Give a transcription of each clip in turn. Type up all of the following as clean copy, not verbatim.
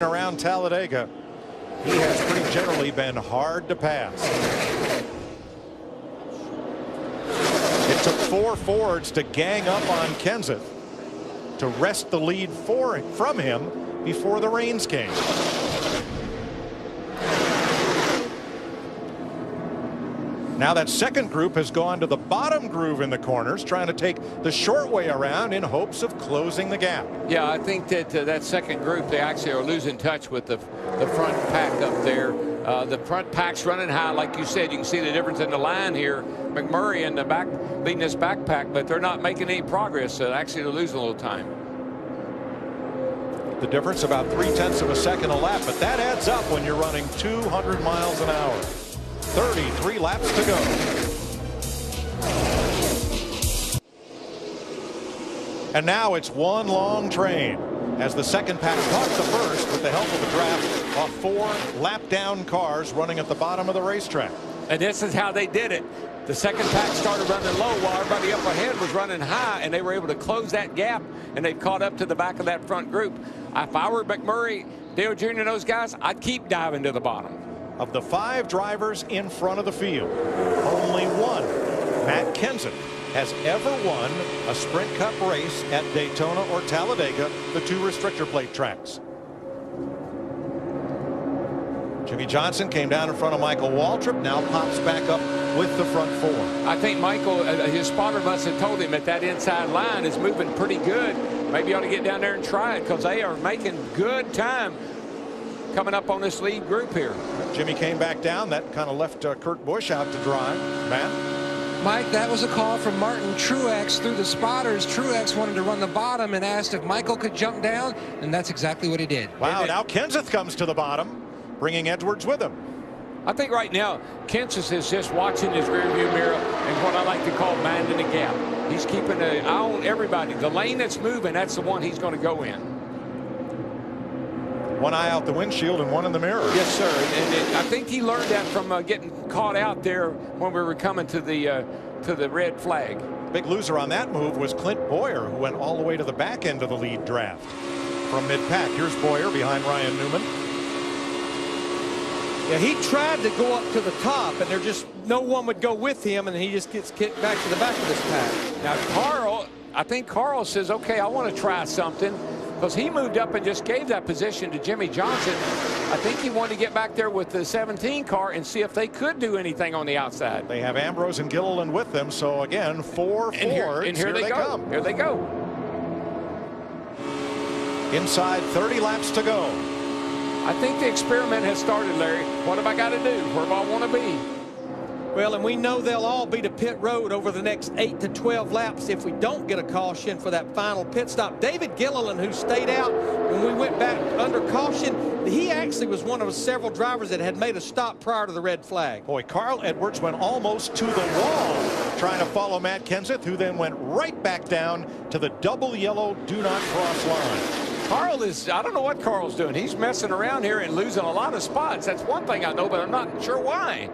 Around Talladega, he has pretty generally been hard to pass. It took 4 Fords to gang up on Kenseth to wrest the lead from him before the rains came. Now that second group has gone to the bottom groove in the corners, trying to take the short way around in hopes of closing the gap. Yeah, I think that that second group, they actually are losing touch with the front pack up there. The front pack's running high, like you said. You can see the difference in the line here. McMurray in the back leading this backpack, but they're not making any progress. So actually, they're losing a little time. The difference about 0.3 of a second a lap, but that adds up when you're running 200 miles an hour. 33 laps to go. And now it's one long train as the second pack caught the first with the help of a draft off 4 lap down cars running at the bottom of the racetrack. And this is how they did it. The second pack started running low while everybody up ahead was running high, and they were able to close that gap, and they caught up to the back of that front group. If I were McMurray, Dale Jr., and those guys, I'd keep diving to the bottom. Of the 5 drivers in front of the field, only one, Matt Kenseth, has ever won a Sprint Cup race at Daytona or Talladega, the 2 restrictor plate tracks. Jimmy Johnson came down in front of Michael Waltrip, now pops back up with the front 4. I think Michael, his spotter must have told him that inside line is moving pretty good. Maybe you ought to get down there and try it, because they are making good time coming up on this lead group here. Jimmy came back down. That kind of left Kurt Busch out to dry. Matt? Mike, that was a call from Martin Truex through the spotters. Truex wanted to run the bottom and asked if Michael could jump down, and that's exactly what he did. Wow, now Kenseth comes to the bottom, bringing Edwards with him. I think right now Kenseth is just watching his rearview mirror and what I like to call minding the gap. He's keeping an eye on everybody. The lane that's moving, that's the one he's going to go in. One eye out the windshield and one in the mirror. Yes, sir. And I think he learned that from getting caught out there when we were coming to the red flag. Big loser on that move was Clint Boyer, who went all the way to the back end of the lead draft from mid-pack. Here's Boyer behind Ryan Newman. Yeah, he tried to go up to the top, and there just no one would go with him, and he just gets kicked back to the back of this pack. Now, I think Carl says, okay, I want to try something, because he moved up and just gave that position to Jimmy Johnson. I think he wanted to get back there with the 17 car and see if they could do anything on the outside. They have Ambrose and Gilliland with them, so again, 4 Fords. And here they go. Here they go. Inside 30 laps to go. I think the experiment has started, Larry. What have I got to do? Where do I want to be? Well, and we know they'll all be to pit road over the next 8 to 12 laps if we don't get a caution for that final pit stop. David Gilliland, who stayed out when we went back under caution, he actually was one of several drivers that had made a stop prior to the red flag. Boy, Carl Edwards went almost to the wall trying to follow Matt Kenseth, who then went right back down to the double yellow do not cross line. Carl is, I don't know what Carl's doing. He's messing around here and losing a lot of spots. That's one thing I know, but I'm not sure why.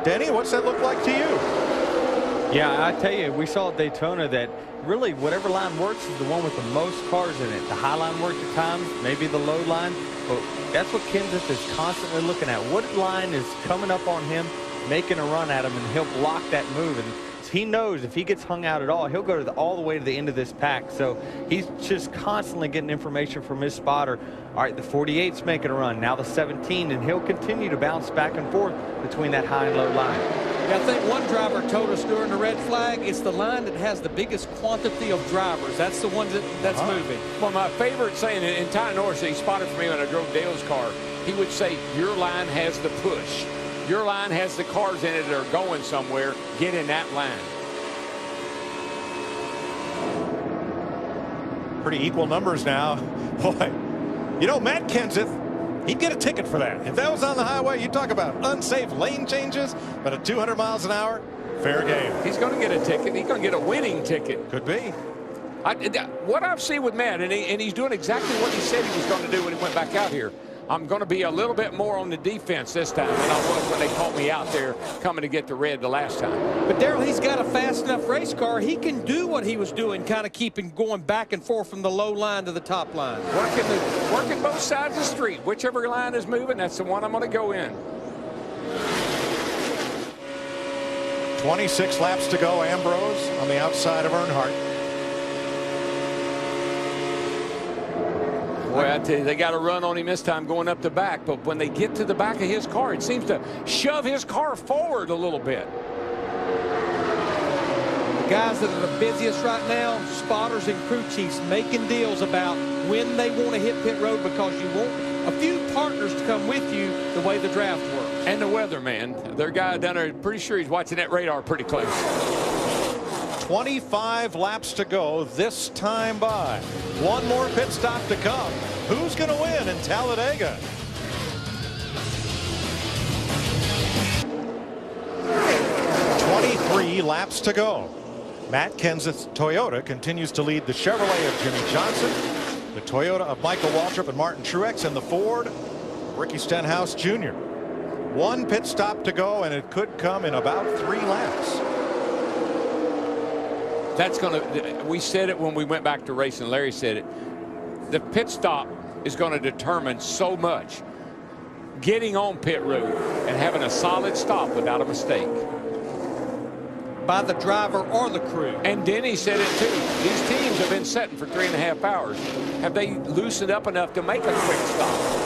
Denny, what's that look like to you? Yeah, I tell you, we saw at Daytona that really whatever line works is the one with the most cars in it. The high line works at times, maybe the low line, but that's what Kenseth is constantly looking at. What line is coming up on him, making a run at him, and he'll block that move. And he knows if he gets hung out at all, he'll go to all the way to the end of this pack. So he's just constantly getting information from his spotter. All right, the 48's making a run, now the 17, and he'll continue to bounce back and forth between that high and low line. Yeah, I think one driver told us during the red flag, it's the line that has the biggest quantity of drivers. That's the one that's moving. Well, my favorite saying in Ty Norris, he spotted for me when I drove Dale's car, he would say, your line has the push. Your line has the cars in it that are going somewhere. Get in that line. Pretty equal numbers now. Boy, you know, Matt Kenseth, he'd get a ticket for that. If that was on the highway, you talk about unsafe lane changes, but at 200 miles an hour, fair game. He's going to get a ticket. He's going to get a winning ticket. Could be. What I've seen with Matt, and he's doing exactly what he said he was going to do when he went back out here. I'm going to be a little bit more on the defense this time than I was when they caught me out there coming to get the red the last time. But Darrell, he's got a fast enough race car. He can do what he was doing, kind of keeping going back and forth from the low line to the top line. Working both sides of the street. Whichever line is moving, that's the one I'm going to go in. 26 laps to go. Ambrose on the outside of Earnhardt. Boy, I tell you, they got to run on him this time going up the back. But when they get to the back of his car, it seems to shove his car forward a little bit. The guys that are the busiest right now, spotters and crew chiefs, making deals about when they want to hit pit road, because you want a few partners to come with you the way the draft works. And the weatherman, their guy down there, pretty sure he's watching that radar pretty close. 25 laps to go this time by. One more pit stop to come. Who's going to win in Talladega? Three laps to go. Matt Kenseth's Toyota continues to lead the Chevrolet of Jimmy Johnson, the Toyota of Michael Waltrip and Martin Truex, and the Ford of Ricky Stenhouse Jr. One pit stop to go, and it could come in about 3 laps. That's going to, we said it when we went back to racing. Larry said it. The pit stop is going to determine so much. Getting on pit road and having a solid stop without a mistake. By the driver or the crew. And Denny said it too. These teams have been setting for 3.5 hours. Have they loosened up enough to make a quick stop?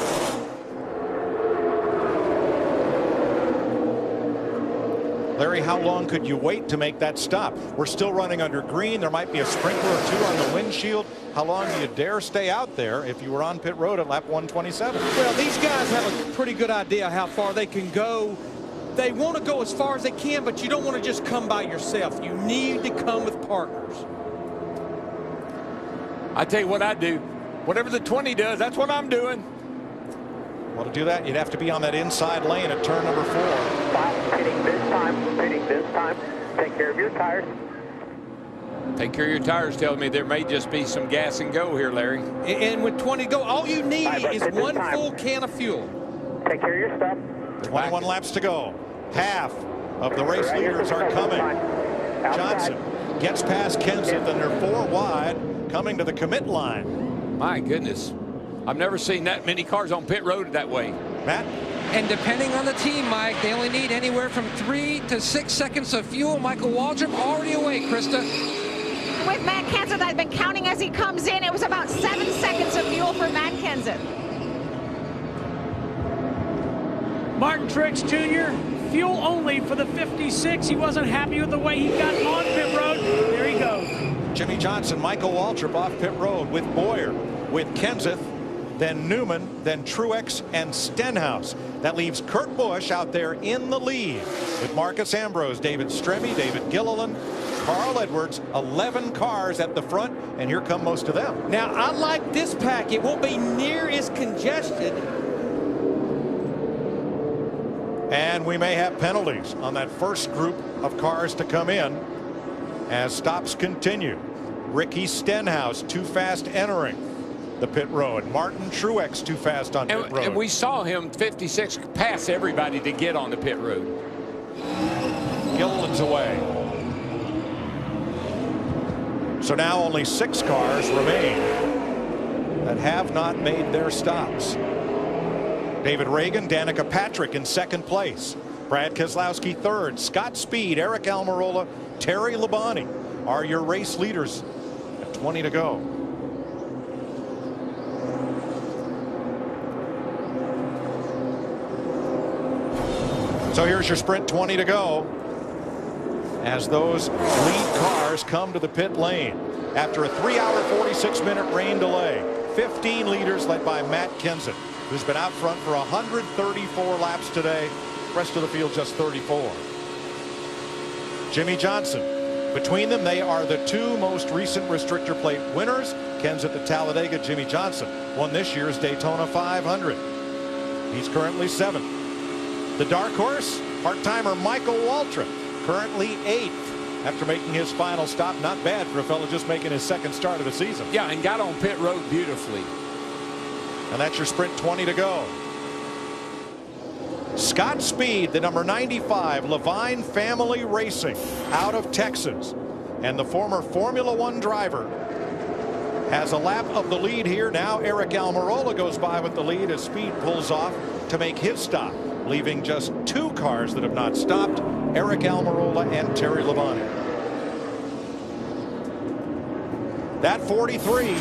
Larry, how long could you wait to make that stop? We're still running under green. There might be a sprinkler or two on the windshield. How long do you dare stay out there if you were on pit road at lap 127? Well, these guys have a pretty good idea how far they can go. They want to go as far as they can, but you don't want to just come by yourself. You need to come with partners. I tell you what I do. Whatever the 20 does, that's what I'm doing. Well, to do that, you'd have to be on that inside lane at turn number 4. Pitting this time, pitting this time. Take care of your tires. Take care of your tires tells me there may just be some gas and go here, Larry. And with 20 to go, all you need is one full can of fuel. Take care of your stuff. 21 laps to go. Half of the race leaders are coming. Johnson gets past Kenseth, and they're 4 wide, coming to the commit line. My goodness. I've never seen that many cars on pit road that way. Matt? And depending on the team, Mike, they only need anywhere from 3 to 6 seconds of fuel. Michael Waltrip already away, Krista. With Matt Kenseth, I've been counting as he comes in. It was about 7 seconds of fuel for Matt Kenseth. Martin Truex Jr., fuel only for the 56. He wasn't happy with the way he got on pit road. There he goes. Jimmy Johnson, Michael Waltrip off pit road with Boyer, with Kenseth, then Newman, then Truex and Stenhouse. That leaves Kurt Busch out there in the lead with Marcus Ambrose, David Stremme, David Gilliland, Carl Edwards. 11 cars at the front, and here come most of them. Now, I like this pack. It won't be near as congested. And we may have penalties on that first group of cars to come in as stops continue. Ricky Stenhouse too fast entering the pit road. Martin Truex too fast on pit road. And we saw him 56 pass everybody to get on the pit road. Gilliland's away. So now only 6 cars remain that have not made their stops. David Ragan, Danica Patrick in 2nd place. Brad Keselowski 3rd. Scott Speed, Eric Almirola, Terry Labonte are your race leaders at 20 to go. So here's your sprint 20 to go as those lead cars come to the pit lane after a 3-hour 46-minute rain delay. 15 leaders led by Matt Kenseth, who's been out front for 134 laps today. Rest of the field just 34. Jimmy Johnson. Between them, they are the 2 most recent restrictor plate winners. Kenseth at Talladega, Jimmy Johnson won this year's Daytona 500. He's currently 7th. The dark horse, part-timer Michael Waltrip, currently 8th after making his final stop. Not bad for a fellow just making his 2nd start of the season. Yeah, and got on pit road beautifully. And that's your sprint 20 to go. Scott Speed, the number 95 Levine Family Racing out of Texas, and the former Formula One driver, has a lap of the lead here. Now Eric Almirola goes by with the lead as Speed pulls off to make his stop, leaving just 2 cars that have not stopped, Eric Almirola and Terry Labonte. That 43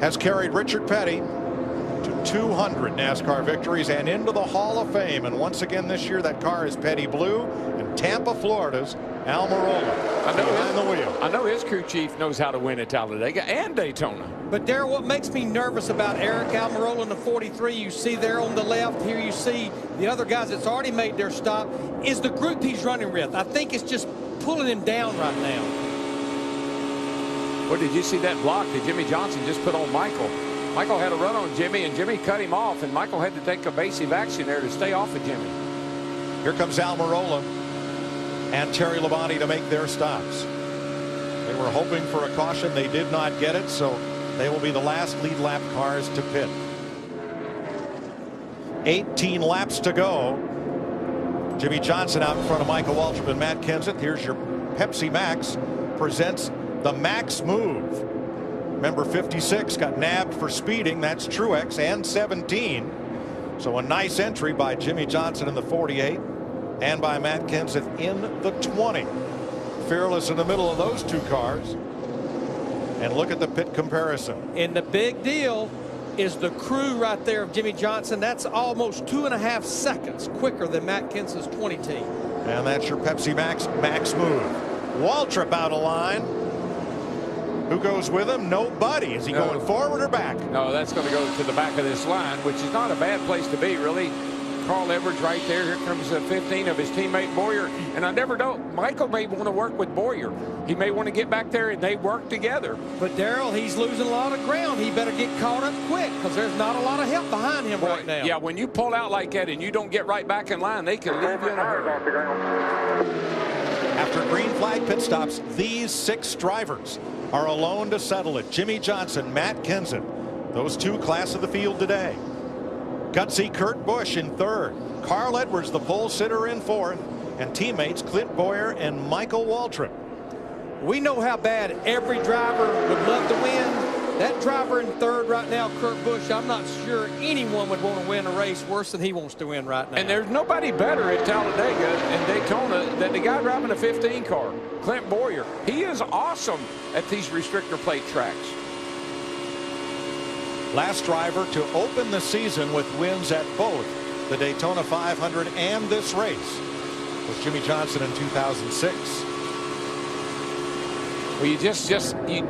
has carried Richard Petty to 200 NASCAR victories and into the Hall of Fame. And once again this year, that car is Petty blue, and Tampa, Florida's Almirola behind the wheel. I know his crew chief knows how to win at Talladega and Daytona. But Darrell, what makes me nervous about Eric Almirola in the 43, you see there on the left, here you see the other guys that's already made their stop, is the group he's running with. I think it's just pulling him down right now. Well, did you see that block that Jimmy Johnson just put on Michael? Michael had a run on Jimmy, and Jimmy cut him off, and Michael had to take evasive action there to stay off of Jimmy. Here comes Almirola and Terry Labonte to make their stops. They were hoping for a caution. They did not get it, so they will be the last lead lap cars to pit. 18 laps to go. Jimmy Johnson out in front of Michael Waltrip and Matt Kenseth. Here's your Pepsi Max presents the Max Move. Remember, 56 got nabbed for speeding. That's Truex, and 17. So a nice entry by Jimmy Johnson in the 48 and by Matt Kenseth in the 20. Fearless in the middle of those 2 cars. And look at the pit comparison. And the big deal is the crew right there of Jimmy Johnson. That's almost 2.5 seconds quicker than Matt Kenseth's 20 team. And that's your Pepsi Max Move. Waltrip out of line. Who goes with him? Nobody. Is he going forward or back? No, that's going to go to the back of this line, which is not a bad place to be, really. Carl Edwards right there. Here comes the 15 of his teammate Boyer. And I never know, Michael may want to work with Boyer. He may want to get back there and they work together. But Darrell, he's losing a lot of ground. He better get caught up quick because there's not a lot of help behind him right now. Yeah, when you pull out like that and you don't get right back in line, they can leave you in a hurry. After green flag pit stops, these 6 drivers are alone to settle it. Jimmy Johnson, Matt Kenseth, those 2 class of the field today. Gutsy Kurt Busch in 3rd. Carl Edwards, the pole sitter, in 4th. And teammates Clint Boyer and Michael Waltrip. We know how bad every driver would love to win. That driver in 3rd right now, Kurt Busch, I'm not sure anyone would want to win a race worse than he wants to win right now. And there's nobody better at Talladega and Daytona than the guy driving a 15 car, Clint Boyer. He is awesome at these restrictor plate tracks. Last driver to open the season with wins at both the Daytona 500 and this race was Jimmy Johnson in 2006. Well, you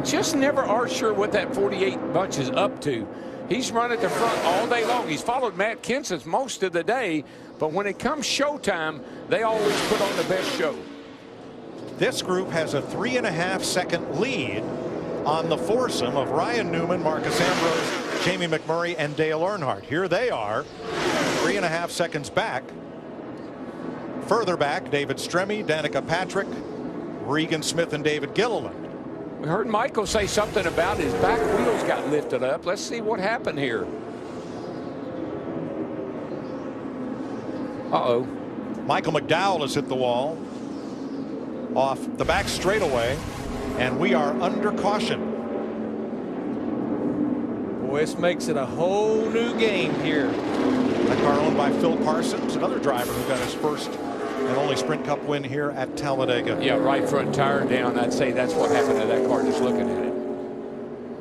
just never are sure what that 48 bunch is up to. He's run at the front all day long. He's followed Matt Kenseth most of the day, but when it comes showtime, they always put on the best show. This group has a 3.5-second lead on the foursome of Ryan Newman, Marcus Ambrose, Jamie McMurray, and Dale Earnhardt. Here they are, 3.5 seconds back. Further back, David Stremme, Danica Patrick, Regan Smith, and David Gilliland. We heard Michael say something about his back wheels got lifted up. Let's see what happened here. Uh-oh. Michael McDowell has hit the wall off the back straightaway, and we are under caution. Boy, this makes it a whole new game here. That car owned by Phil Parsons, another driver who got his first and only Sprint Cup win here at Talladega. Yeah, right front tire down. I'd say that's what happened to that car just looking at it.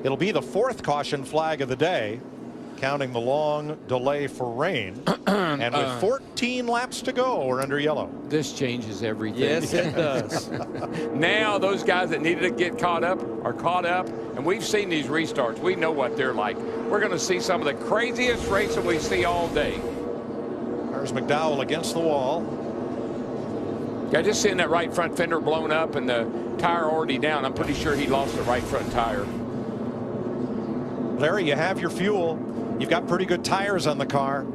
It'll be the 4th caution flag of the day, counting the long delay for rain. And with 14 laps to go, we're under yellow. This changes everything. Yes, it does. Now those guys that needed to get caught up are caught up, and we've seen these restarts. We know what they're like. We're going to see some of the craziest racing we see all day. There's McDowell against the wall. Yeah, just seeing that right front fender blown up and the tire already down, I'm pretty sure he lost the right front tire. Larry, you have your fuel. You've got pretty good tires on the car.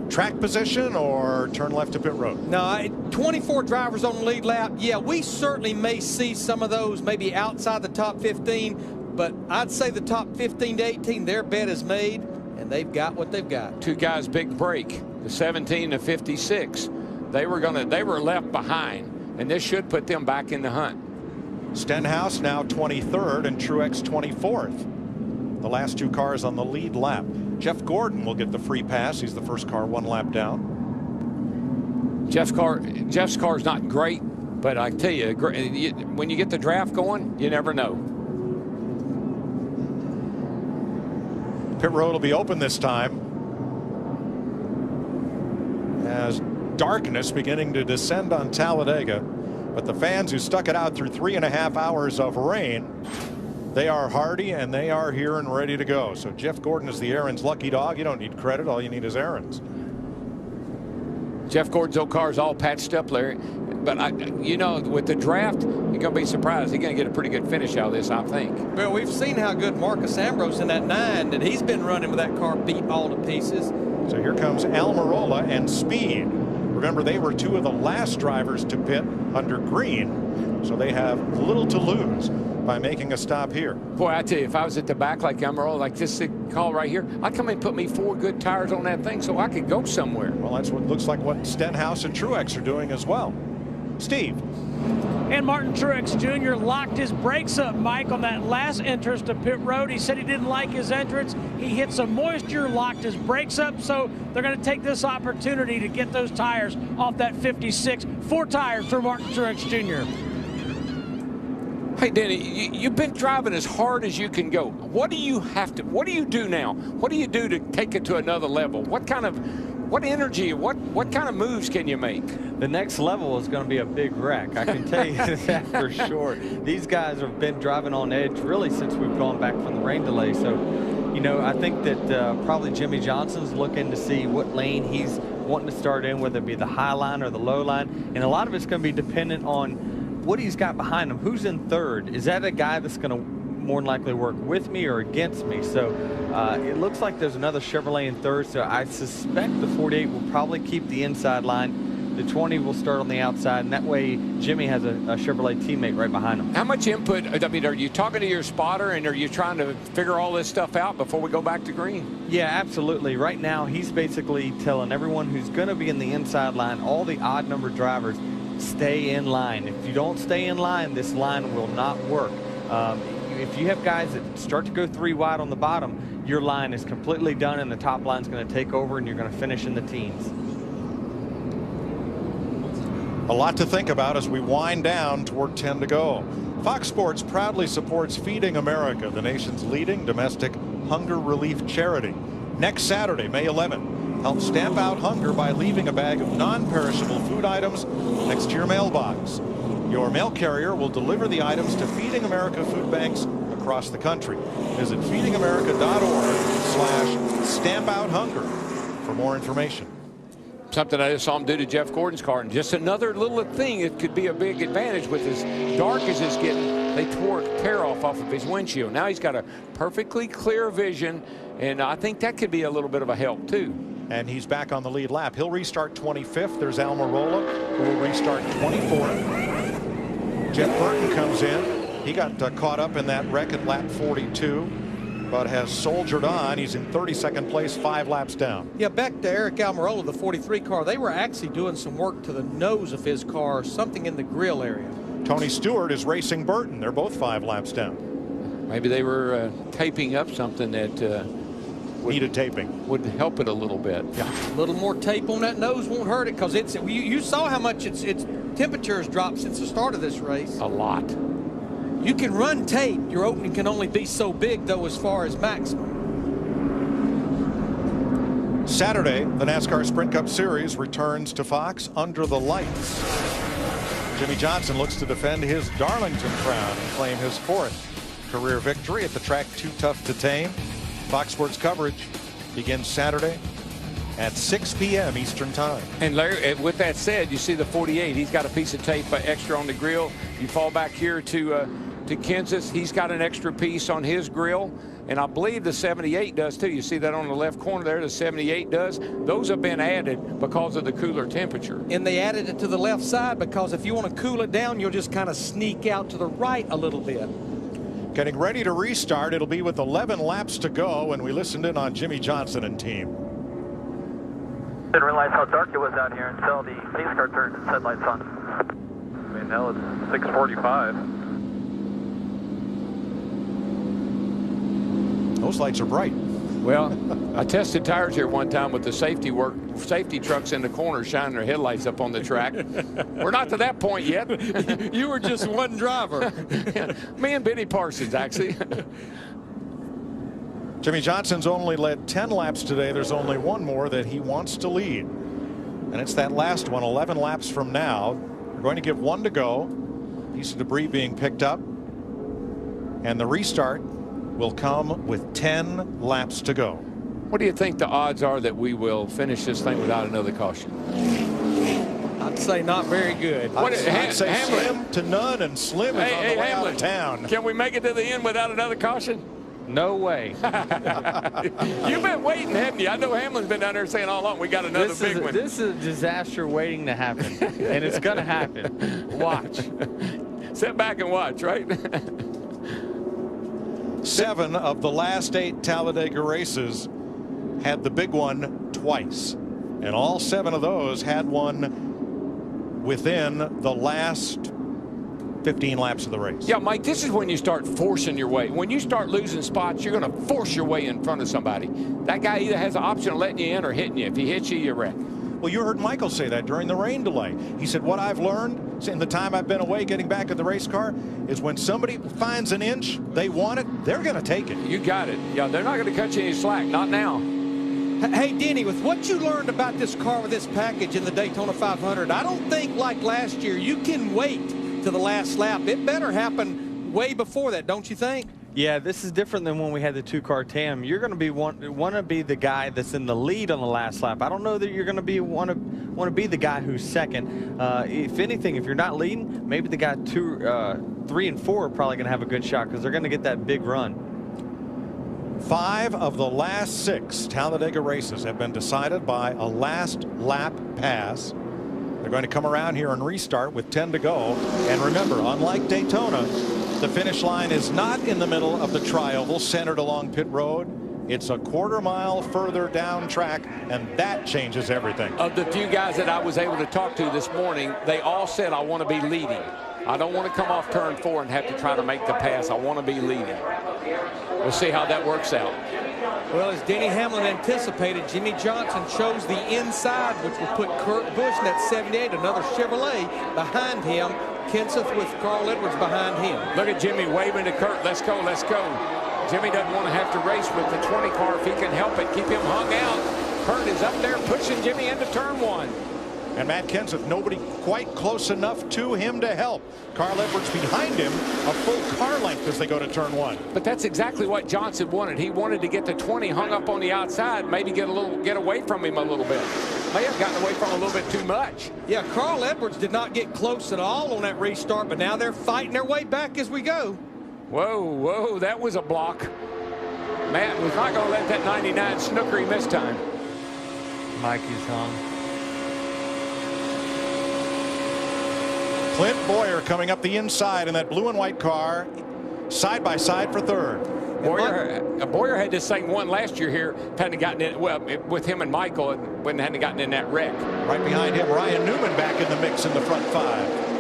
Track position or turn left to pit road? No, 24 drivers on the lead lap. Yeah, we certainly may see some of those maybe outside the top 15, but I'd say the top 15 to 18, their bet is made, and and they've got what they've got. Two guys big break, the 17 to 56. They were left behind, and this should put them back in the hunt. Stenhouse now 23rd and Truex 24th. The last two cars on the lead lap. Jeff Gordon will get the free pass. He's the first car one lap down. Jeff's car is not great, but I tell you, when you get the draft going, you never know. Pit road will be open this time as darkness beginning to descend on Talladega. But the fans who stuck it out through 3.5 hours of rain, they are hardy and they are here and ready to go. So Jeff Gordon is the Aaron's lucky dog. You don't need credit. All you need is Aaron's. Jeff Gordon's old car is all patched up, Larry. But, you know, with the draft, you're going to be surprised. He's going to get a pretty good finish out of this, I think. Well, we've seen how good Marcus Ambrose in that 9, and he's been running with that car beat all to pieces. So here comes Almirola and Speed. Remember, they were two of the last drivers to pit under green, so they have little to lose by making a stop here. Boy, I tell you, if I was at the back like Almirola, like this call right here, I'd come in and put me 4 good tires on that thing so I could go somewhere. Well, that's what looks like what Stenhouse and Truex are doing as well. Steve. And Martin Truex Jr. locked his brakes up, Mike, on that last entrance to pit road. He said he didn't like his entrance. He hit some moisture, locked his brakes up, so they're going to take this opportunity to get those tires off that 56. 4 tires for Martin Truex Jr. Hey, Denny, you've been driving as hard as you can go. What do you do now? What do you do to take it to another level? What energy, what kind of moves can you make? The next level is going to be a big wreck. I can tell you that for sure. These guys have been driving on edge really since we've gone back from the rain delay. So, you know, I think that probably Jimmy Johnson's looking to see what lane he's wanting to start in, whether it be the high line or the low line. And a lot of it's going to be dependent on what he's got behind him. Who's in third? Is that a guy that's going to more than likely work with me or against me? So it looks like there's another Chevrolet in third, so I suspect the 48 will probably keep the inside line. The 20 will start on the outside, and that way Jimmy has a Chevrolet teammate right behind him. How much input, I mean, are you talking to your spotter and are you trying to figure all this stuff out before we go back to green? Yeah, absolutely. Right now he's basically telling everyone who's going to be in the inside line, all the odd number drivers, stay in line. If you don't stay in line, this line will not work. If you have guys that start to go 3 wide on the bottom, your line is completely done and the top line's going to take over and you're going to finish in the teens. A lot to think about as we wind down toward 10 to go. Fox Sports proudly supports Feeding America, the nation's leading domestic hunger relief charity. Next Saturday, May 11th, help stamp out hunger by leaving a bag of non-perishable food items next to your mailbox. Your mail carrier will deliver the items to Feeding America food banks across the country. Visit feedingamerica.org/stampouthunger for more information. Something I just saw him do to Jeff Gordon's car, and just another little thing that could be a big advantage with as dark as it's getting. They tore a tear off of his windshield. Now he's got a perfectly clear vision, and I think that could be a little bit of a help too. And he's back on the lead lap. He'll restart 25th. There's Almirola, who will restart 24th. Jeff Burton comes in. He got caught up in that wreck at lap 42, but has soldiered on. He's in 32nd place, 5 laps down. Yeah, back to Eric Almirola, the 43 car. They were actually doing some work to the nose of his car, something in the grill area. Tony Stewart is racing Burton. They're both 5 laps down. Maybe they were taping up something that needed taping. Would help it a little bit. Yeah, a little more tape on that nose won't hurt it, because you saw how much its temperature has dropped since the start of this race. A lot. You can run tape. Your opening can only be so big, though, as far as maximum. Saturday, the NASCAR Sprint Cup Series returns to Fox under the lights. Jimmy Johnson looks to defend his Darlington crown and claim his 4th career victory at the track Too Tough to Tame. Fox Sports coverage begins Saturday at 6 p.m. Eastern Time. And Larry, with that said, you see the 48. He's got a piece of tape extra on the grill. You fall back here to Kansas. He's got an extra piece on his grill. And I believe the 78 does too. You see that on the left corner there, the 78 does. Those have been added because of the cooler temperature. And they added it to the left side because if you want to cool it down, you'll just kind of sneak out to the right a little bit. Getting ready to restart. It'll be with 11 laps to go, and we listened in on Jimmy Johnson and team. Didn't realize how dark it was out here until the pace car turned its headlights on. I mean, now it's 6:45. Those lights are bright. Well, I tested tires here one time with the safety trucks in the corner shining their headlights up on the track. We're not to that point yet. You were just one driver. Me and Benny Parsons, actually. Jimmy Johnson's only led 10 laps today. There's only one more that he wants to lead, and it's that last one, 11 laps from now. We're going to give one to go. Piece of debris being picked up, and the restart will come with 10 laps to go. What do you think the odds are that we will finish this thing without another caution? I'd say not very good. I'd say slim to none, and slim is on the way out of town. Can we make it to the end without another caution? No way. You've been waiting, haven't you? I know Hamlin's been down there saying all along, we got another big one. This is a disaster waiting to happen, and it's going to happen. Watch. Sit back and watch, right? 7 of the last 8 Talladega races had the big one twice, and all 7 of those had one within the last 15 laps of the race. Yeah, Mike, this is when you start forcing your way. When you start losing spots, you're going to force your way in front of somebody. That guy either has the option of letting you in or hitting you. If he hits you, you're wrecked. Well, you heard Michael say that during the rain delay. He said, what I've learned in the time I've been away getting back in the race car is when somebody finds an inch, they want it, they're going to take it. You got it. Yeah, they're not going to cut you any slack. Not now. Hey, Denny, with what you learned about this car with this package in the Daytona 500, I don't think like last year you can wait to the last lap. It better happen way before that, don't you think? Yeah, this is different than when we had the 2-car TAM. You're going to want to be the guy that's in the lead on the last lap. I don't know that you're going to want to be the guy who's second. If anything, if you're not leading, maybe the guy 2, 3, and 4 are probably going to have a good shot because they're going to get that big run. 5 of the last 6 Talladega races have been decided by a last lap pass. They're going to come around here and restart with 10 to go. And remember, unlike Daytona, the finish line is not in the middle of the tri-oval centered along pit road. It's a quarter mile further down track, and that changes everything. Of the few guys that I was able to talk to this morning, they all said, I want to be leading. I don't want to come off turn 4 and have to try to make the pass. I want to be leading. We'll see how that works out. Well, as Denny Hamlin anticipated, Jimmy Johnson chose the inside, which will put Kurt Busch in that 78, another Chevrolet behind him. Kenseth with Carl Edwards behind him. Look at Jimmy waving to Kurt. Let's go, let's go. Jimmy doesn't want to have to race with the 20 car if he can help it. Keep him hung out. Kurt is up there pushing Jimmy into turn 1. And Matt Kenseth, nobody quite close enough to him to help. Carl Edwards behind him, a full car length as they go to turn 1. But that's exactly what Johnson wanted. He wanted to get the 20 hung up on the outside, maybe get away from him a little bit. May have gotten away from him a little bit too much. Yeah, Carl Edwards did not get close at all on that restart, but now they're fighting their way back as we go. Whoa, whoa, that was a block. Matt was not going to let that 99 snooker him this time. Mikey's hung. Clint Boyer coming up the inside in that blue and white car, side by side for third. Boyer had this thing won last year here, hadn't gotten in, well, with him and Michael, and hadn't gotten in that wreck. Right behind him, Ryan Newman back in the mix in the front 5.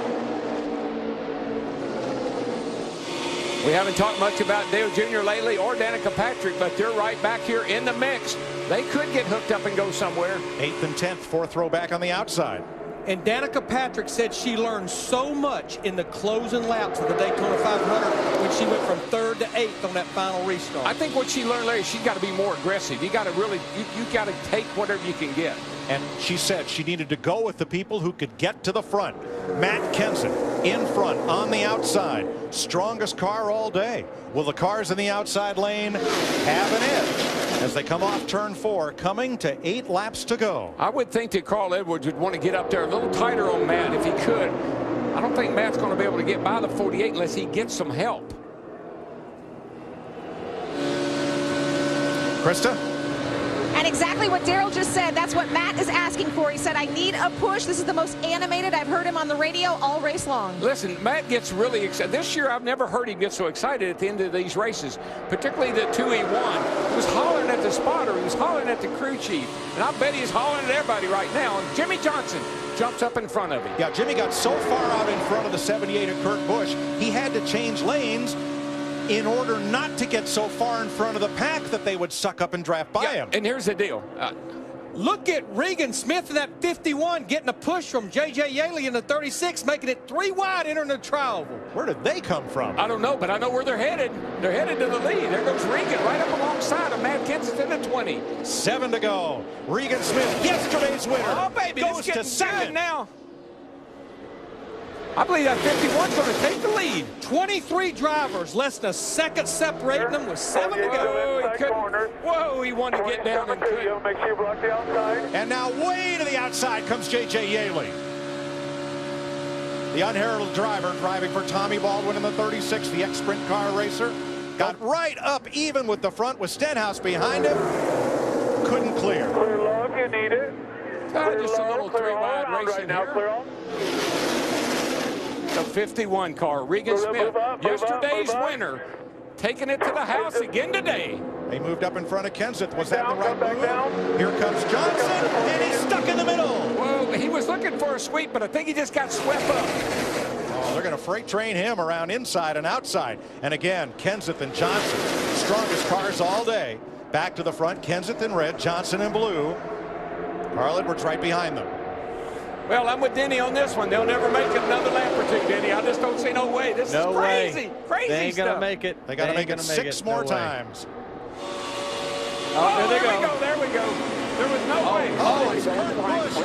We haven't talked much about Dale Jr. lately or Danica Patrick, but they're right back here in the mix. They could get hooked up and go somewhere. 8th and 10th, 4th row back on the outside. And Danica Patrick said she learned so much in the closing laps of the Daytona 500 when she went from 3rd to 8th on that final restart. I think what she learned later, she's got to be more aggressive. You got to really, you got to take whatever you can get. And she said she needed to go with the people who could get to the front. Matt Kenseth in front on the outside. Strongest car all day. Will the cars in the outside lane have an edge as they come off turn 4, coming to 8 laps to go? I would think that Carl Edwards would want to get up there a little tighter on Matt if he could. I don't think Matt's going to be able to get by the 48 unless he gets some help. Krista? And exactly what Daryl just said, that's what Matt is asking for. He said, I need a push. This is the most animated I've heard him on the radio all race long. Listen, Matt gets really excited. This year, I've never heard him get so excited at the end of these races, particularly the 2 he won. He was hollering at the spotter. He was hollering at the crew chief. And I bet he's hollering at everybody right now. And Jimmy Johnson jumps up in front of him. Yeah, Jimmy got so far out in front of the 78 of Kurt Busch, he had to change lanes in order not to get so far in front of the pack that they would suck up and draft by him. And here's the deal. Look at Ragan Smith in that 51 getting a push from J.J. Yaley in the 36, making it 3 wide entering the tri-oval. Where did they come from? I don't know, but I know where they're headed. They're headed to the lead. There goes Ragan right up alongside of Matt Kenseth in the 20. 7 to go. Ragan Smith, yesterday's winner, oh, baby, goes to second now. I believe that 51's going to take the lead. 23 drivers, less than a second separating them with 7 to go. He couldn't. Whoa, he wanted to get down and couldn't. Make sure you block the outside. And now way to the outside comes J.J. Yaley. The unheralded driver driving for Tommy Baldwin in the 36, the ex-sprint car racer. Got right up even with the front with Stenhouse behind him. Couldn't clear. Clear low if you need it. Just a little 3-wide racing now, here. clear on. The 51 car, Regan Smith, yesterday's winner, taking it to the house again today. They moved up in front of Kenseth. Was that the right move? Here comes Johnson, and he's stuck in the middle. Whoa, he was looking for a sweep, but I think he just got swept up. Oh, they're going to freight train him around inside and outside. And again, Kenseth and Johnson, strongest cars all day. Back to the front, Kenseth in red, Johnson in blue. Carl Edwards right behind them. Well, I'm with Denny on this one. They'll never make it another lap or two, Denny. I just don't see no way. This is crazy. Crazy They ain't gonna stuff. make it. They got to make it 6 more times. Oh, there they go. There we go. There was no way. Oh, it's Kurt Busch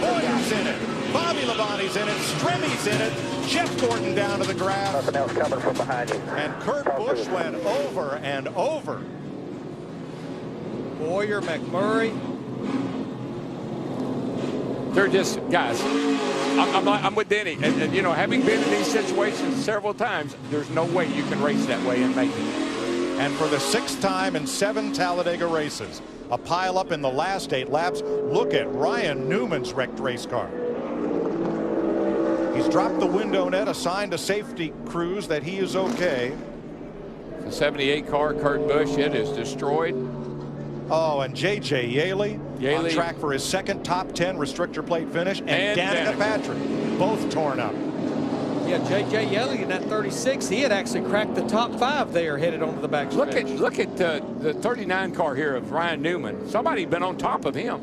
Boyer's in it. Bobby Labonte's in it. Stremmy's in it. Jeff Gordon down to the grass. Nothing else coming from behind you. And Kurt Busch went over and over. Boyer, McMurray. They're just, guys, I'm with Denny. And, you know, having been in these situations several times, there's no way you can race that way and make it. And for the 6th time in 7 Talladega races, a pileup in the last 8 laps. Look at Ryan Newman's wrecked race car. He's dropped the window net, assigned to safety crews that he is okay. The 78 car, Kurt Busch, it is destroyed. Oh, and J.J. Yaley on track for his 2nd top 10 restrictor plate finish, and Danica Patrick, both torn up. Yeah, J.J. Yaley in that 36, he had actually cracked the top 5 there, headed onto the back stretch. Look at the 39 car here of Ryan Newman. Somebody been on top of him.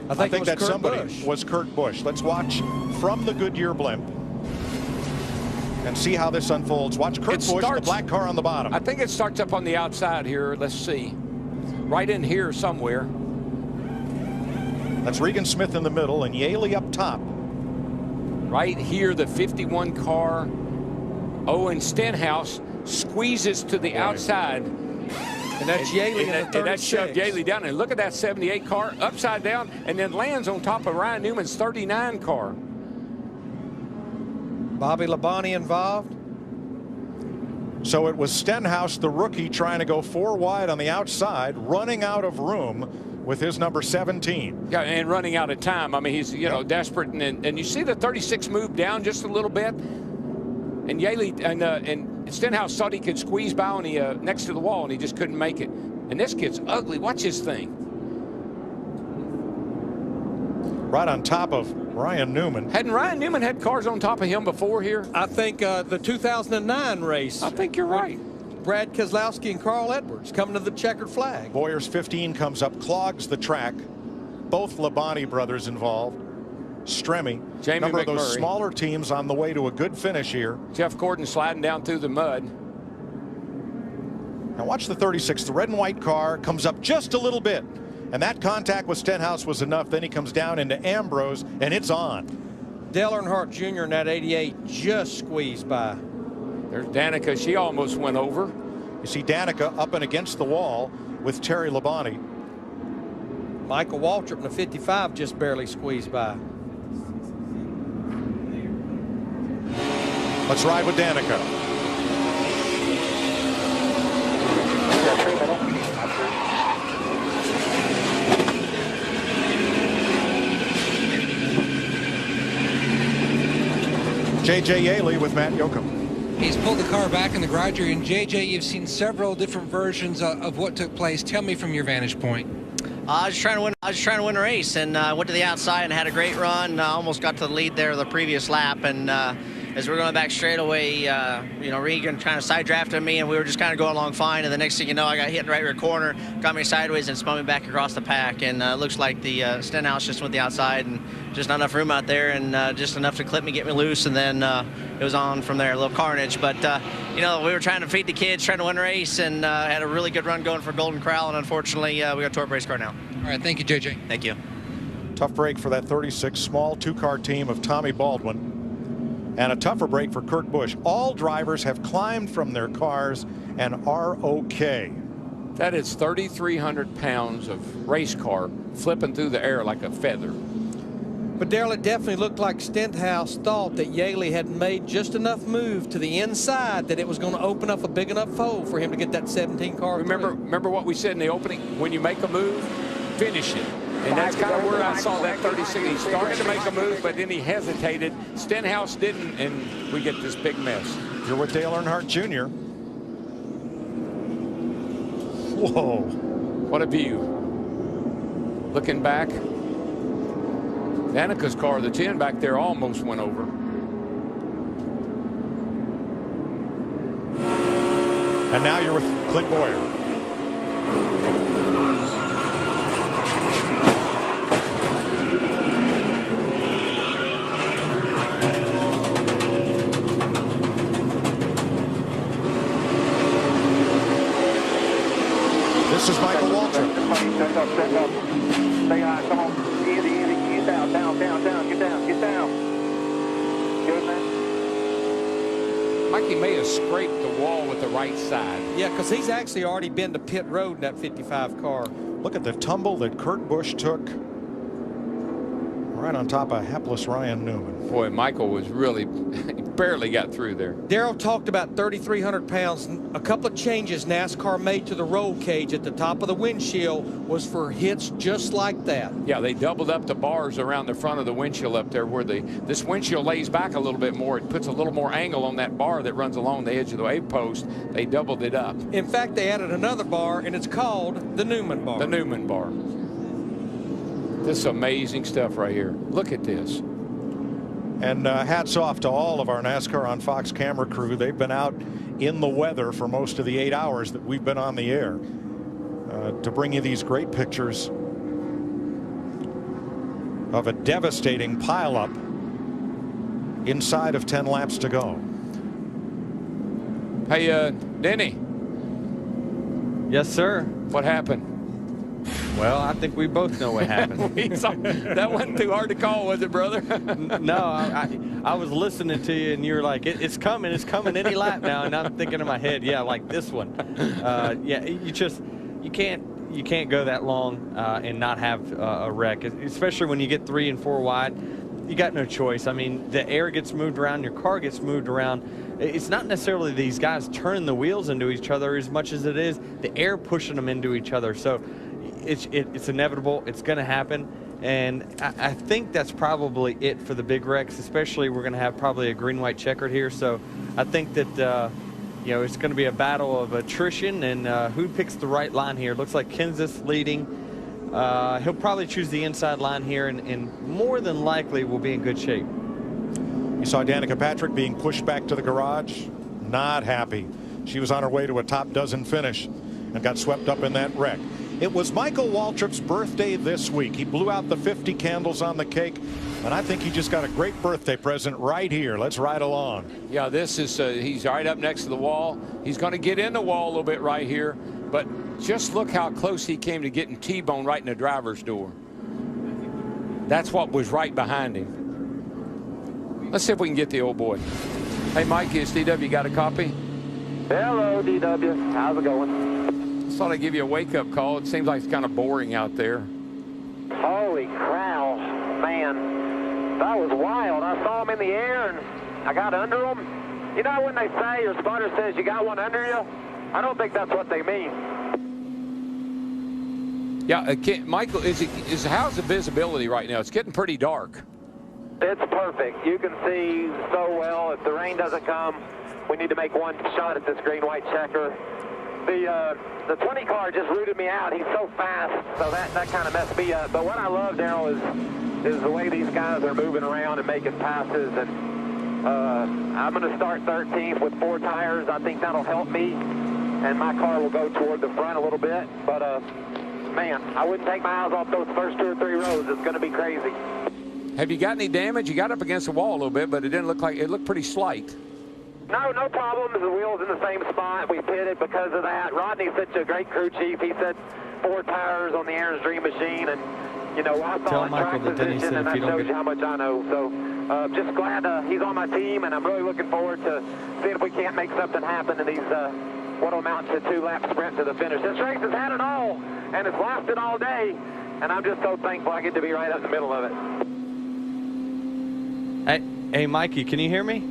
I think that Kurt somebody Busch. was Kurt Busch. Let's watch from the Goodyear blimp and see how this unfolds. Watch Kurt Busch, the black car on the bottom. I think it starts up on the outside here. Let's see. Right in here somewhere. That's Regan Smith in the middle and Yaley up top. Right here, the 51 car. Owen Stenhouse squeezes to the outside. And that's Yaley in the 36. And that shoved Yaley down. And look at that 78 car upside down and then lands on top of Ryan Newman's 39 car. Bobby Labonte involved. So it was Stenhouse, the rookie, trying to go 4 wide on the outside, running out of room with his number 17. Yeah, and running out of time. I mean, he's, you know, desperate. And you see the 36 move down just a little bit. And Yaley and Stenhouse thought he could squeeze by on the next to the wall, and he just couldn't make it. And this kid's ugly. Watch his thing. Right on top of Ryan Newman. Hadn't Ryan Newman had cars on top of him before here? I think the 2009 race. I think you're right. Brad Keselowski and Carl Edwards coming to the checkered flag. Boyer's 15 comes up, clogs the track. Both Labonte brothers involved. Stremme, number of those smaller teams on the way to a good finish here. Jeff Gordon sliding down through the mud. Now watch the 36. The red and white car comes up just a little bit. And that contact with Stenhouse was enough. Then he comes down into Ambrose, and it's on. Dale Earnhardt Jr. in that 88 just squeezed by. There's Danica. She almost went over. You see Danica up and against the wall with Terry Labonte. Michael Waltrip in the 55 just barely squeezed by. Let's ride with Danica. J.J. Yaley with Matt Yoakum. He's pulled the car back in the garage area, and JJ, you've seen several different versions of what took place. Tell me from your vantage point. I was trying to win a race, and went to the outside and had a great run. Almost got to the lead there the previous lap, and as we're going back straightaway, you know, Ragan kind of side drafted me, and we were just kind of going along fine. And the next thing you know, I got hit in the right rear corner, got me sideways, and spun me back across the pack. And looks like the Stenhouse just went the outside, and just not enough room out there, and just enough to clip me, get me loose, and then it was on from there, a little carnage. But you know, we were trying to feed the kids, trying to win a race, and had a really good run going for Golden Corral, and unfortunately, we got a tour race car now. All right, thank you, JJ. Thank you. Tough break for that 36 small two-car team of Tommy Baldwin. And a tougher break for Kurt Busch. All drivers have climbed from their cars and are okay. That is 3,300 pounds of race car flipping through the air like a feather. But Darrell, it definitely looked like Stenhouse thought that Yaley had made just enough move to the inside that it was going to open up a big enough hole for him to get that 17 car. Remember what we said in the opening? When you make a move, finish it. And that's kind of where I saw that 36. He started to make a move, but then he hesitated. Stenhouse didn't, and we get this big mess. You're with Dale Earnhardt Jr. Whoa. What a view. Looking back, Danica's car, the 10 back there, almost went over. And now you're with Clint Boyer. This is Michael Waltrip. Stand up. Stay high. Come on. Easy. Get down. Get down. Good, man. Mikey may have scraped the wall with the right side. Yeah, because he's actually already been to pit road in that 55 car. Look at the tumble that Kurt Busch took right on top of hapless Ryan Newman. Boy, Michael was really, he barely got through there. Darrell talked about 3,300 pounds. A couple of changes NASCAR made to the roll cage at the top of the windshield was for hits just like that. Yeah, they doubled up the bars around the front of the windshield up there where this windshield lays back a little bit more. It puts a little more angle on that bar that runs along the edge of the wave post. They doubled it up. In fact, they added another bar, and it's called the Newman bar. The Newman bar. This is amazing stuff right here. Look at this. And hats off to all of our NASCAR on Fox camera crew. They've been out in the weather for most of the 8 hours that we've been on the air to bring you these great pictures of a devastating pileup inside of 10 laps to go. Hey, Denny. Yes, sir. What happened? Well, I think we both know what happened. That wasn't too hard to call, was it, brother? No, I was listening to you, and you were like, it's coming any lap now. And I'm thinking in my head, yeah, like this one. Yeah, you can't go that long and not have a wreck, especially when you get 3 and 4 wide. You got no choice. I mean, the air gets moved around, your car gets moved around. It's not necessarily these guys turning the wheels into each other as much as it is the air pushing them into each other. So it's inevitable. It's going to happen. And I think that's probably it for the big wrecks, especially we're going to have probably a green-white checkered here. So I think that, you know, it's going to be a battle of attrition and who picks the right line here. Looks like Kenseth leading. He'll probably choose the inside line here and more than likely will be in good shape. You saw Danica Patrick being pushed back to the garage. Not happy. She was on her way to a top dozen finish and got swept up in that wreck. It was Michael Waltrip's birthday this week. He blew out the 50 candles on the cake, and I think he just got a great birthday present right here. Let's ride along. Yeah, this is he's right up next to the wall. He's going to get in the wall a little bit right here, but just look how close he came to getting T-bone right in the driver's door. That's what was right behind him. Let's see if we can get the old boy. Hey, Mike, is DW got a copy? Hello, DW. How's it going? Just thought I'd give you a wake-up call. It seems like it's kind of boring out there. Holy cow, man. That was wild. I saw him in the air, and I got under him. You know when they say, your spotter says you got one under you? I don't think that's what they mean. Yeah, Michael, how's the visibility right now? It's getting pretty dark. It's perfect. You can see so well. If the rain doesn't come, we need to make one shot at this green-white checker. The 20 car just rooted me out. He's so fast, so that kind of messed me up. But what I love, Darrell, is the way these guys are moving around and making passes. And I'm going to start 13th with 4 tires. I think that'll help me, and my car will go toward the front a little bit. But, man, I wouldn't take my eyes off those first 2 or 3 rows. It's going to be crazy. Have you got any damage? You got up against the wall a little bit, but it didn't look like it looked pretty slight. No problems. The wheel's in the same spot. We pitted because of that. Rodney's such a great crew chief. He said 4 tires on the Aaron's Dream Machine, and you know, I saw it track position, and that shows you how much I know. So just glad he's on my team, and I'm really looking forward to seeing if we can't make something happen in these what will amount to 2-lap sprint to the finish. This race has had it all, and it's lasted all day, and I'm just so thankful I get to be right up in the middle of it. Hey, Mikey, can you hear me?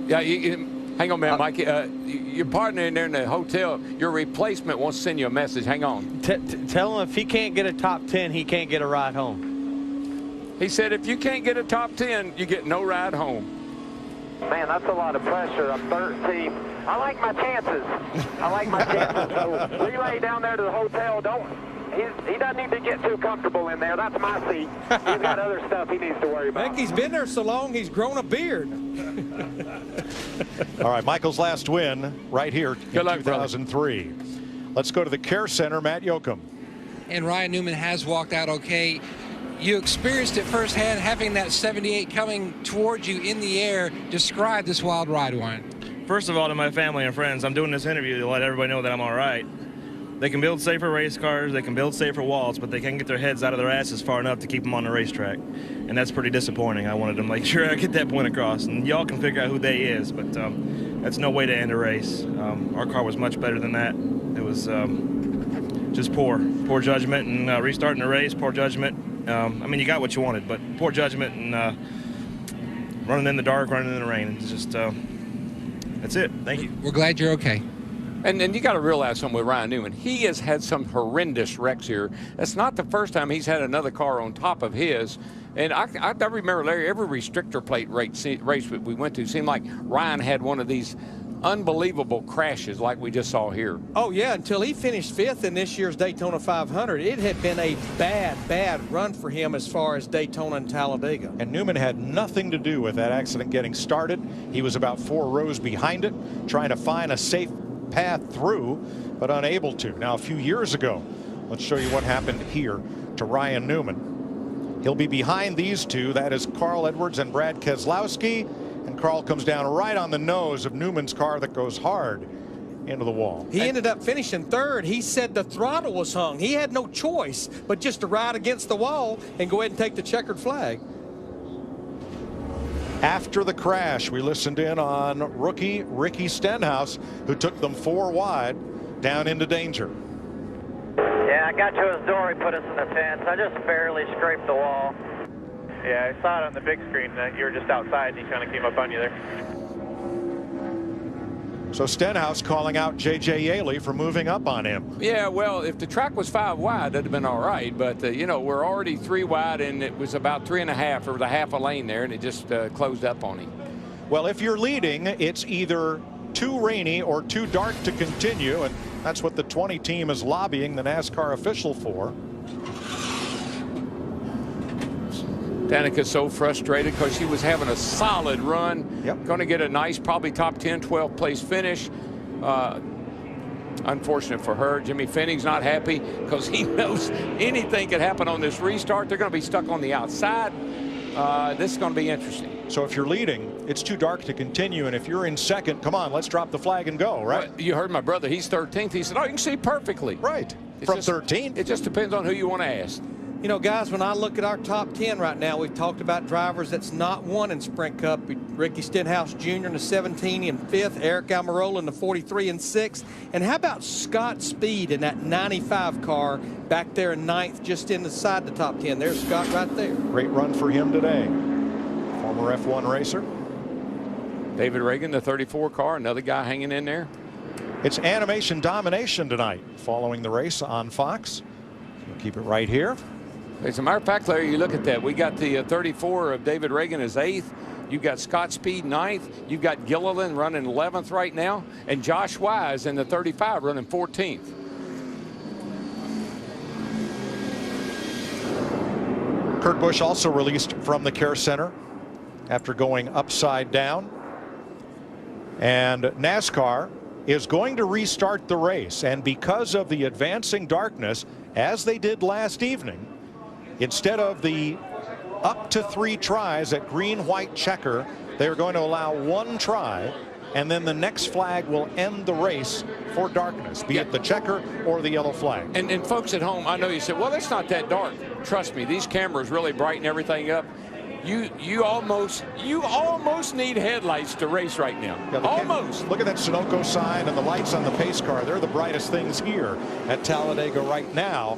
Yeah, hang on, man, Mikey. Your partner in there in the hotel, your replacement wants to send you a message. Hang on. Tell him if he can't get a top 10, he can't get a ride home. He said if you can't get a top 10, you get no ride home. Man, that's a lot of pressure. I'm 13th. I like my chances. So relay down there to the hotel. He doesn't need to get too comfortable in there. That's my seat. He's got other stuff he needs to worry about. Heck, he's been there so long, he's grown a beard. All right, Michael's last win right here in 2003. Brother. Let's go to the Care Center, Matt Yoakum. And Ryan Newman has walked out okay. You experienced it firsthand, having that 78 coming towards you in the air. Describe this wild ride, Ryan. First of all, to my family and friends, I'm doing this interview to let everybody know that I'm all right. They can build safer race cars, they can build safer walls, but they can't get their heads out of their asses far enough to keep them on the racetrack. And that's pretty disappointing. I wanted to make sure I get that point across. And y'all can figure out who they is, but that's no way to end a race. Our car was much better than that. It was just poor judgment and restarting the race, poor judgment. I mean, you got what you wanted, but poor judgment and running in the dark, running in the rain. It's just, that's it. Thank you. We're glad you're okay. And you got to realize something with Ryan Newman. He has had some horrendous wrecks here. That's not the first time he's had another car on top of his. And I remember, Larry, every restrictor plate race we went to seemed like Ryan had one of these unbelievable crashes like we just saw here. Oh, yeah, until he finished 5th in this year's Daytona 500. It had been a bad run for him as far as Daytona and Talladega. And Newman had nothing to do with that accident getting started. He was about 4 rows behind it, trying to find a safe path through, but unable to. Now, a few years ago, let's show you what happened here to Ryan Newman. He'll be behind these two. That is Carl Edwards and Brad Keselowski. And Carl comes down right on the nose of Newman's car that goes hard into the wall. He ended up finishing 3rd. He said the throttle was hung. He had no choice but just to ride against the wall and go ahead and take the checkered flag. After the crash, we listened in on rookie Ricky Stenhouse, who took them 4 wide down into danger. Yeah, I got to his door. He put us in the fence. I just barely scraped the wall. Yeah, I saw it on the big screen that you were just outside and he kind of came up on you there. So Stenhouse calling out J.J. Yaley for moving up on him. Yeah, well, if the track was 5 wide, that'd have been all right. But, you know, we're already 3 wide, and it was about 3.5. There was a half a lane there, and it just closed up on him. Well, if you're leading, it's either too rainy or too dark to continue, and that's what the 20 team is lobbying the NASCAR official for. Danica's so frustrated because she was having a solid run. Yep. Going to get a nice, probably top 10, 12th place finish. Unfortunate for her. Jimmy Finning's not happy because he knows anything could happen on this restart. They're going to be stuck on the outside. This is going to be interesting. So if you're leading, it's too dark to continue. And if you're in 2nd, come on, let's drop the flag and go, right? Well, you heard my brother. He's 13th. He said, oh, you can see perfectly. Right. From 13th. It just depends on who you want to ask. You know, guys, when I look at our top 10 right now, we've talked about drivers that's not won in Sprint Cup. Ricky Stenhouse Jr. in the 17 in 5th, Eric Almirola in the 43 in 6th. And how about Scott Speed in that 95 car back there in 9th, just inside the top 10? There's Scott right there. Great run for him today. Former F1 racer. David Ragan, the 34 car, another guy hanging in there. It's animation domination tonight following the race on Fox. We'll keep it right here. As a matter of fact, Larry, you look at that. We got the 34 of David Ragan as 8th. You've got Scott Speed 9th. You've got Gilliland running 11th right now. And Josh Wise in the 35 running 14th. Kurt Busch also released from the care center after going upside down. And NASCAR is going to restart the race. And because of the advancing darkness, as they did last evening, instead of the up to 3 tries at green, white, checker, they're going to allow 1 try, and then the next flag will end the race for darkness, be it the checker or the yellow flag. And folks at home, I know you said, well, it's not that dark. Trust me, these cameras really brighten everything up. You almost need headlights to race right now. Yeah, almost. Look at that Sunoco sign and the lights on the pace car. They're the brightest things here at Talladega right now,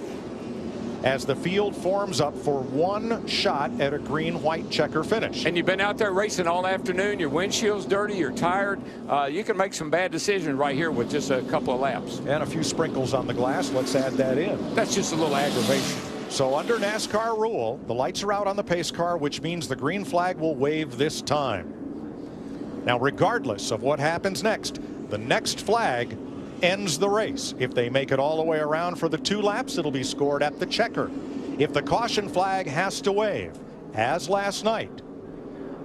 as the field forms up for 1 shot at a green, white, checker finish. And you've been out there racing all afternoon. Your windshield's dirty. You're tired. You can make some bad decisions right here with just a couple of laps. And a few sprinkles on the glass. Let's add that in. That's just a little aggravation. So under NASCAR rule, the lights are out on the pace car, which means the green flag will wave this time. Now, regardless of what happens next, the next flag ends the race. If they make it all the way around for the 2 laps, it'll be scored at the checker. If the caution flag has to wave, as last night,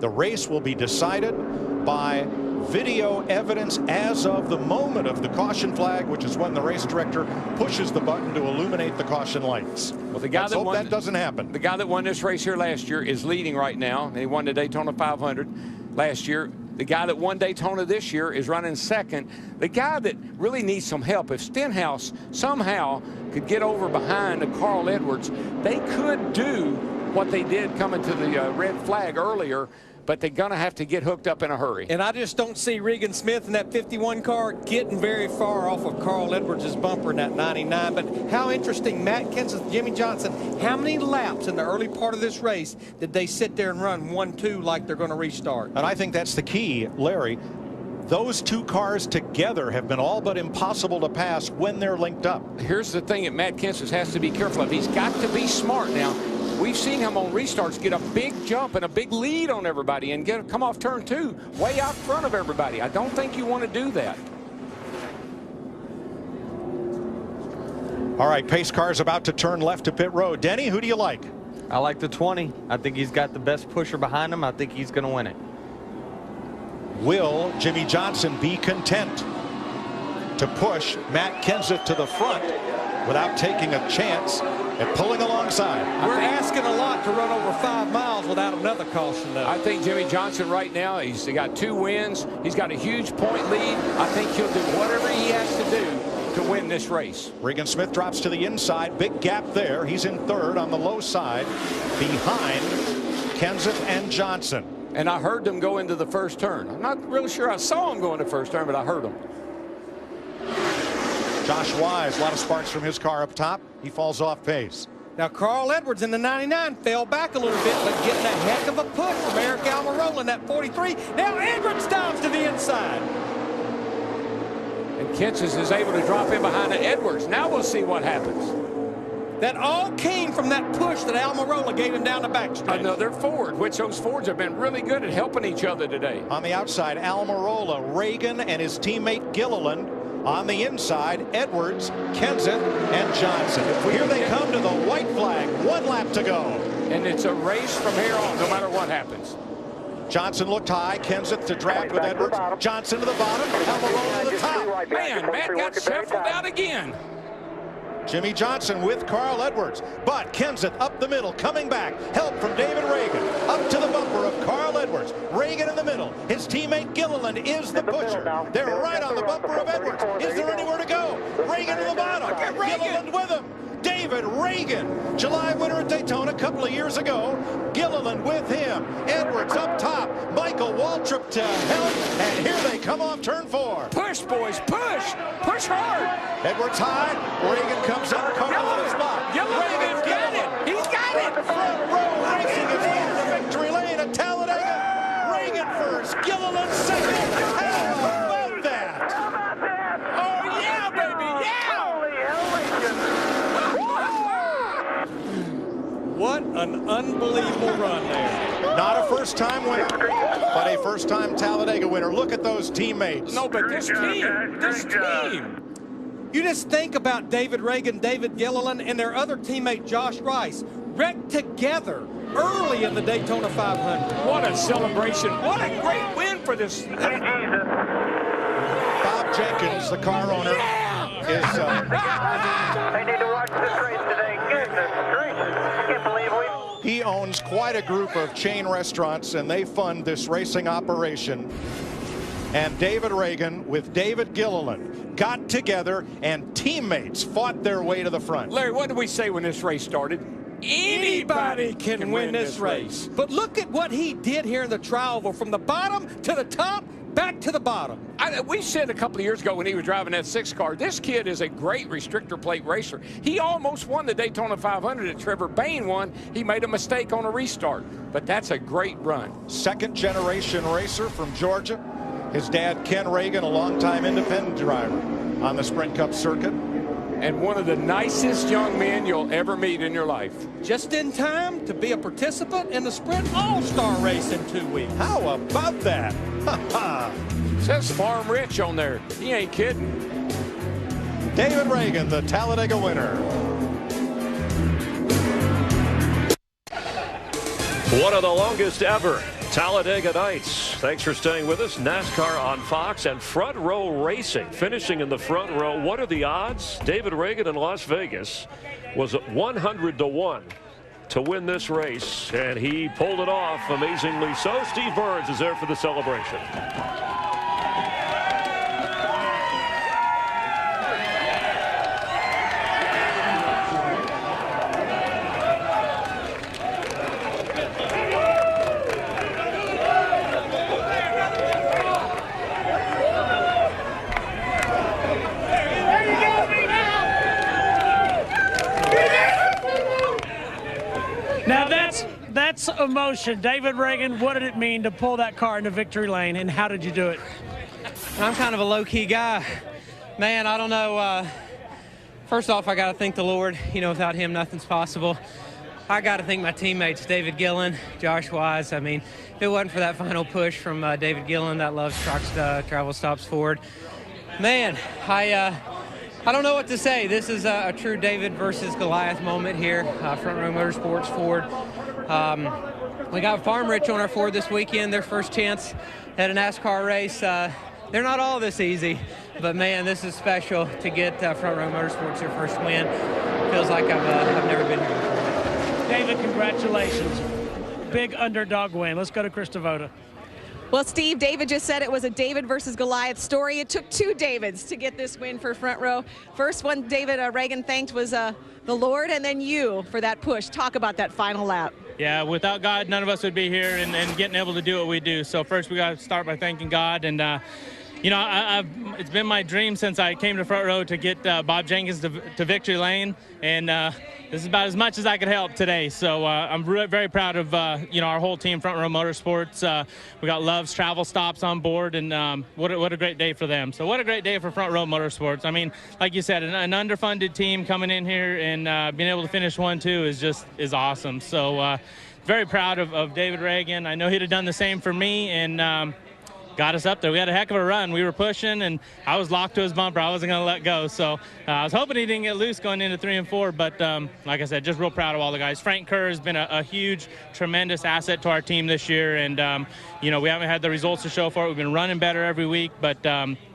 the race will be decided by video evidence as of the moment of the caution flag, which is when the race director pushes the button to illuminate the caution lights. Well, the guy Let's hope that doesn't happen. The guy that won this race here last year is leading right now. He won the Daytona 500 last year. The guy that won Daytona this year is running 2nd. The guy that really needs some help, if Stenhouse somehow could get over behind Carl Edwards, they could do what they did coming to the red flag earlier, but they're going to have to get hooked up in a hurry. And I just don't see Regan Smith in that 51 car getting very far off of Carl Edwards' bumper in that 99. But how interesting, Matt Kenseth, Jimmy Johnson, how many laps in the early part of this race did they sit there and run 1-2 like they're going to restart? And I think that's the key, Larry. Those 2 cars together have been all but impossible to pass when they're linked up. Here's the thing that Matt Kenseth has to be careful of. He's got to be smart now. We've seen him on restarts get a big jump and a big lead on everybody and come off turn 2 way out front of everybody. I don't think you want to do that. All right, pace car is about to turn left to pit road. Denny, who do you like? I like the 20. I think he's got the best pusher behind him. I think he's going to win it. Will Jimmy Johnson be content to push Matt Kenseth to the front without taking a chance at pulling alongside? We're asking a lot to run over 5 miles without another caution, though. I think Jimmy Johnson right now, he's got 2 wins. He's got a huge point lead. I think he'll do whatever he has to do to win this race. Regan Smith drops to the inside. Big gap there. He's in 3rd on the low side behind Kenseth and Johnson. And I heard them go into the first turn. I'm not really sure I saw him go into the first turn, but I heard them. Josh Wise, a lot of sparks from his car up top. He falls off pace. Now, Carl Edwards in the 99 fell back a little bit, but getting a heck of a push from Eric Almirola in that 43. Now Edwards dives to the inside. And Kenseth is able to drop in behind Edwards. Now we'll see what happens. That all came from that push that Almirola gave him down the backstretch. Another Ford, which those Fords have been really good at helping each other today. On the outside, Almirola, Ragan, and his teammate Gilliland. On the inside, Edwards, Kenseth, and Johnson. Here they come to the white flag. 1 lap to go. And it's a race from here on, no matter what happens. Johnson looked high. Kenseth to draft with Edwards. Johnson to the bottom. Almirola to the top. Man, Matt got shuffled out again. Jimmy Johnson with Carl Edwards, but Kenseth up the middle, coming back. Help from David Ragan. Up to the bumper of Carl Edwards. Ragan in the middle. His teammate Gilliland is the pusher. They're right on the bumper of Edwards. Is there anywhere to go? Ragan to the bottom. Gilliland with him. David Ragan, July winner at Daytona a couple of years ago. Gilliland with him. Edwards up top. Michael Waltrip to help. And here they come off turn 4. Push, boys, push. Push hard. Edwards high. Reagan comes up. Carl on the spot. Gilliland's got it. He's got it. Front row racing is in the victory lane at Talladega. Reagan first. Gilliland second. How about that? Oh, yeah, baby. Yeah. What an unbelievable run there. Not a first-time winner, but a first-time Talladega winner. Look at those teammates. No, but this team. You just think about David Ragan, David Gilliland, and their other teammate, Josh Rice, wrecked together early in the Daytona 500. What a celebration. What a great win for this. Bob Jenkins, the car owner, is... They need to watch this race today. Goodness gracious. I can't believe he owns quite a group of chain restaurants, and they fund this racing operation. And David Ragan with David Gilliland got together, and teammates fought their way to the front. Larry, what did we say when this race started? Anybody can win this race. But look at what he did here in the tri-oval, from the bottom to the top, back to the bottom. We said a couple of years ago when he was driving that 6 car, this kid is a great restrictor plate racer. He almost won the Daytona 500 that Trevor Bayne won. He made a mistake on a restart, but that's a great run. Second generation racer from Georgia. His dad, Ken Ragan, a longtime independent driver on the Sprint Cup circuit. And one of the nicest young men you'll ever meet in your life. Just in time to be a participant in the Sprint All-Star race in 2 weeks. How about that? Says Farm Rich on there. He ain't kidding. David Ragan, the Talladega winner. One of the longest ever Talladega nights. Thanks for staying with us. NASCAR on Fox and Front Row Racing finishing in the front row. What are the odds? David Ragan in Las Vegas was at 100-1 to win this race, and he pulled it off amazingly so. Steve Burns is there for the celebration. Now that's emotion. David Ragan, what did it mean to pull that car into victory lane, and how did you do it? I'm kind of a low-key guy. Man, I don't know. First off, I got to thank the Lord. You know, without him, nothing's possible. I got to thank my teammates, David Gillen, Josh Wise. I mean, if it wasn't for that final push from David Gillen that loves trucks, travel stops Ford, man, I don't know what to say. This is a true David versus Goliath moment here. Front Row Motorsports Ford. We got Farm Rich on our Ford this weekend, their first chance at a NASCAR race. They're not all this easy, but man, this is special to get Front Row Motorsports their first win. Feels like I've never been here before. David, congratulations. Big underdog win. Let's go to Chris Devoto. Well, Steve, David just said it was a David versus Goliath story. It took 2 Davids to get this win for Front Row. First one David Ragan thanked was the Lord, and then you for that push. Talk about that final lap. Yeah, without God, none of us would be here and getting able to do what we do. So first we got to start by thanking God. And, you know, it's been my dream since I came to Front Row to get Bob Jenkins to victory lane. And this is about as much as I could help today. So I'm very proud of, you know, our whole team, Front Row Motorsports. We got Love's Travel Stops on board, and what a great day for them. So what a great day for Front Row Motorsports. I mean, like you said, an underfunded team coming in here and being able to finish 1-2 is awesome. So very proud of David Ragan. I know he'd have done the same for me, and got us up there. We had a heck of a run. We were pushing, and I was locked to his bumper. I wasn't going to let go. So I was hoping he didn't get loose going into 3 and 4. But like I said, just real proud of all the guys. Frank Kerr has been a huge, tremendous asset to our team this year. And, you know, we haven't had the results to show for it. We've been running better every week, but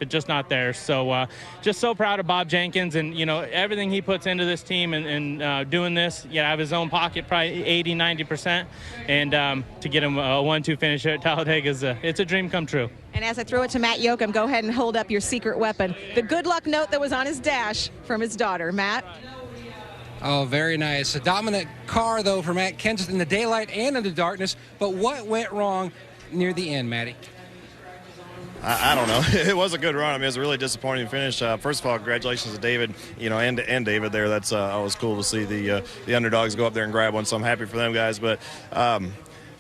just not there. So just so proud of Bob Jenkins and, you know, everything he puts into this team and doing this. Yeah, out of his own pocket, probably 80-90%. And to get him a 1-2 finish at Talladega it's a dream come true. And as I throw it to Matt Yoakum, go ahead and hold up your secret weapon, the good luck note that was on his dash from his daughter. Matt? Oh, very nice. A dominant car, though, for Matt Kenseth in the daylight and in the darkness. But what went wrong near the end, Matty? I don't know. It was a good run. I mean, it was a really disappointing finish. First of all, congratulations to David, you know, and David there. That's always cool to see the underdogs go up there and grab one. So I'm happy for them guys. But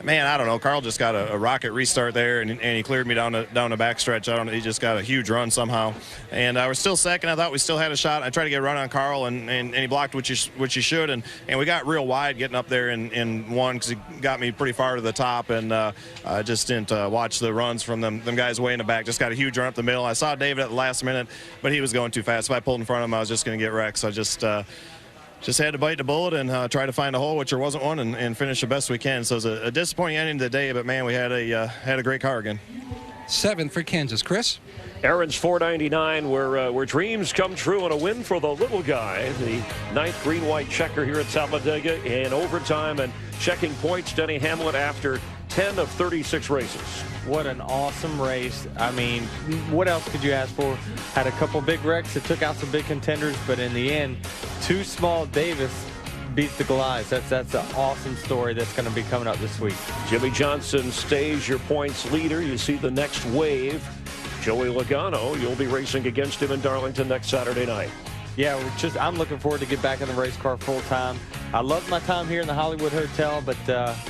man, I don't know. Carl just got a rocket restart there, and he cleared me down the backstretch. He just got a huge run somehow. And I was still second. I thought we still had a shot. I tried to get a run on Carl, and he blocked which he should. And we got real wide getting up there in one because he got me pretty far to the top. And I just didn't watch the runs from them guys way in the back. Just got a huge run up the middle. I saw David at the last minute, but he was going too fast. If I pulled in front of him, I was just going to get wrecked. So I just had to bite the bullet and try to find a hole, which there wasn't one, and finish the best we can. So it was a disappointing ending to the day, but man, we had a great car again. 7 for Kansas. Chris? Aaron's 499, where dreams come true and a win for the little guy. The 9th green-white checker here at Talladega in overtime, and checking points, Denny Hamlin after 10 of 36 races. What an awesome race. I mean, what else could you ask for? Had a couple big wrecks that took out some big contenders, but in the end, 2 small Davis beats the Goliaths. That's an awesome story that's going to be coming up this week. Jimmy Johnson stays your points leader. You see the next wave. Joey Logano, you'll be racing against him in Darlington next Saturday night. Yeah, I'm looking forward to get back in the race car full time. I loved my time here in the Hollywood Hotel, but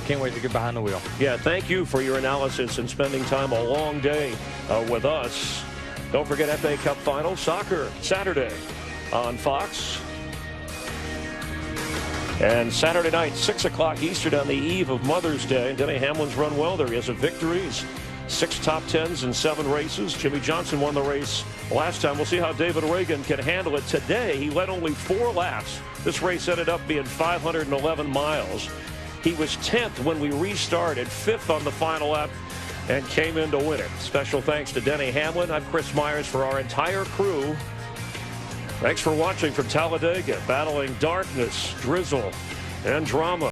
can't wait to get behind the wheel. Yeah, thank you for your analysis and spending time a long day with us. Don't forget FA Cup Final Soccer Saturday on Fox. And Saturday night, 6 o'clock Eastern on the eve of Mother's Day. Denny Hamlin's run well there. He has a victory. He's 6 top 10s in 7 races. Jimmy Johnson won the race last time. We'll see how David Ragan can handle it today. He led only 4 laps. This race ended up being 511 miles. He was 10th when we restarted, 5th on the final lap, and came in to win it. Special thanks to Denny Hamlin. I'm Chris Myers for our entire crew. Thanks for watching from Talladega, battling darkness, drizzle, and drama.